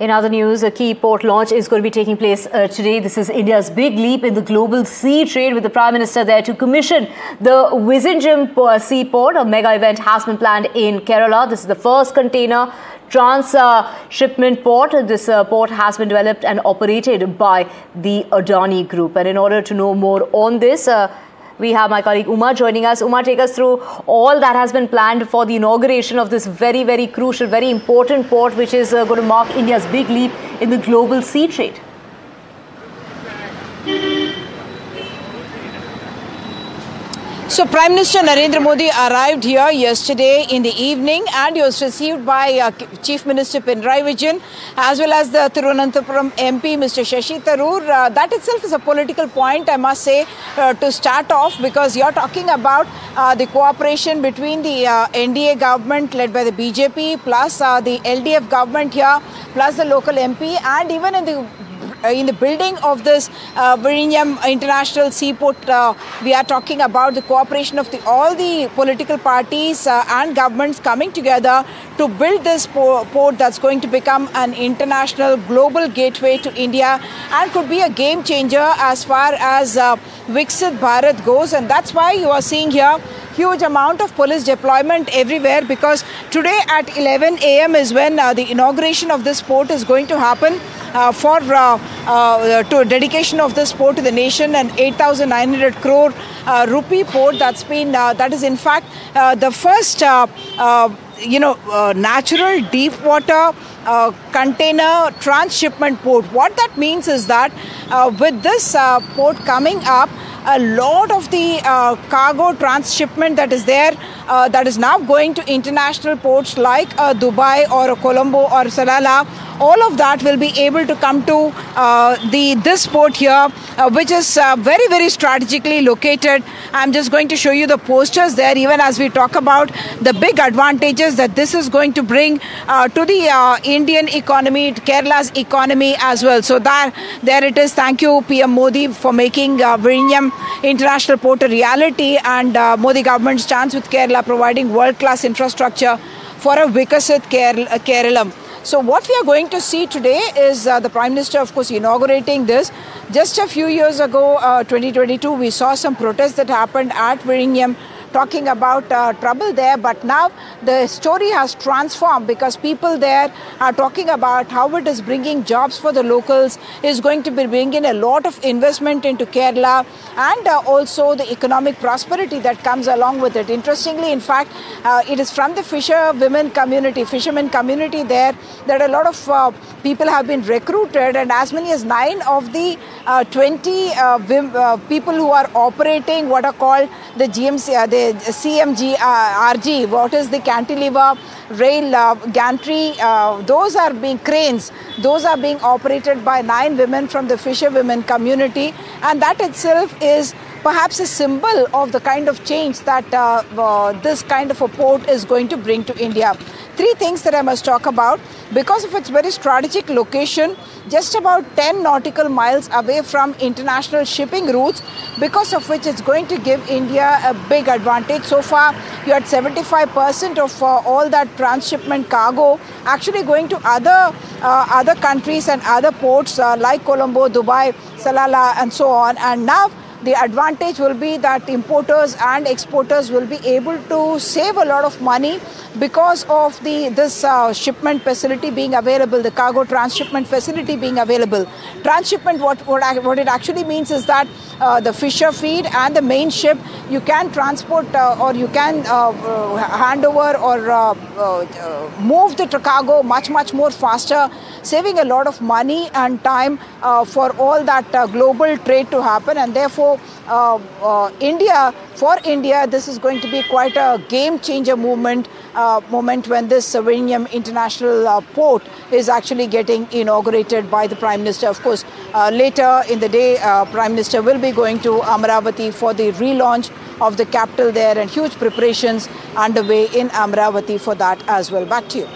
In other news, a key port launch is going to be taking place today. This is India's big leap in the global sea trade, with the Prime Minister there to commission the Vizhinjam seaport. A mega event has been planned in Kerala. This is the first container trans-shipment port. This port has been developed and operated by the Adani Group. And in order to know more on this, we have my colleague Uma joining us. Uma, take us through all that has been planned for the inauguration of this very, very crucial, very important port, which is going to mark India's big leap in the global sea trade. So Prime Minister Narendra Modi arrived here yesterday in the evening, and he was received by Chief Minister Pinarayi Vijayan as well as the Thiruvananthapuram MP Mr. Shashi Tharoor. That itself is a political point, I must say, to start off, because you're talking about the cooperation between the NDA government led by the BJP plus the LDF government here, plus the local MP, and even in the building of this Vizhinjam International Seaport, we are talking about the cooperation of all the political parties and governments coming together to build this port that's going to become an international global gateway to India and could be a game changer as far as Viksit Bharat goes. And that's why you are seeing here huge amount of police deployment everywhere, because today at 11 a.m. is when the inauguration of this port is going to happen. For dedication of this port to the nation, an 8,900 crore rupee port that is in fact the first natural deep water container transshipment port. What that means is that with this port coming up, a lot of the cargo transshipment that is there, that is now going to international ports like Dubai or Colombo or Salalah, all of that will be able to come to this port here, which is very, very strategically located. I'm just going to show you the posters there, even as we talk about the big advantages that this is going to bring to the Indian economy, Kerala's economy as well. So there it is. Thank you, PM Modi, for making Vizhinjam International Port a reality, and Modi government stands with Kerala, providing world-class infrastructure for a Viksit Kerala. So what we are going to see today is the Prime Minister, of course, inaugurating this. Just a few years ago, 2022, we saw some protests that happened at Vizhinjam, talking about trouble there. But now the story has transformed, because people there are talking about how it is bringing jobs for the locals, is going to be bringing a lot of investment into Kerala, and also the economic prosperity that comes along with it. Interestingly, in fact, it is from the fishermen community there that a lot of people have been recruited, and as many as 9 of the 20 people who are operating what are called the CMG RG, what is the cantilever rail gantry, those are being cranes, those are being operated by 9 women from the fisherwomen community, and that itself is perhaps a symbol of the kind of change that this kind of a port is going to bring to India. 3 things that I must talk about. Because of its very strategic location, just about 10 nautical miles away from international shipping routes, because of which it's going to give India a big advantage. So far, you had 75% of all that transshipment cargo actually going to other countries and other ports like Colombo, Dubai, Salalah, and so on. And now the advantage will be that importers and exporters will be able to save a lot of money because of this shipment facility being available, the cargo transshipment facility being available. Transshipment, what it actually means is that the fisher feed and the main ship, you can transport or you can hand over or move the cargo much more faster, saving a lot of money and time for all that global trade to happen. And therefore, for India, this is going to be quite a game changer moment when this Vizhinjam International Port is actually getting inaugurated by the Prime Minister. Of course, later in the day, Prime Minister will be going to Amaravati for the relaunch of the capital there, and huge preparations underway in Amaravati for that as well. Back to you.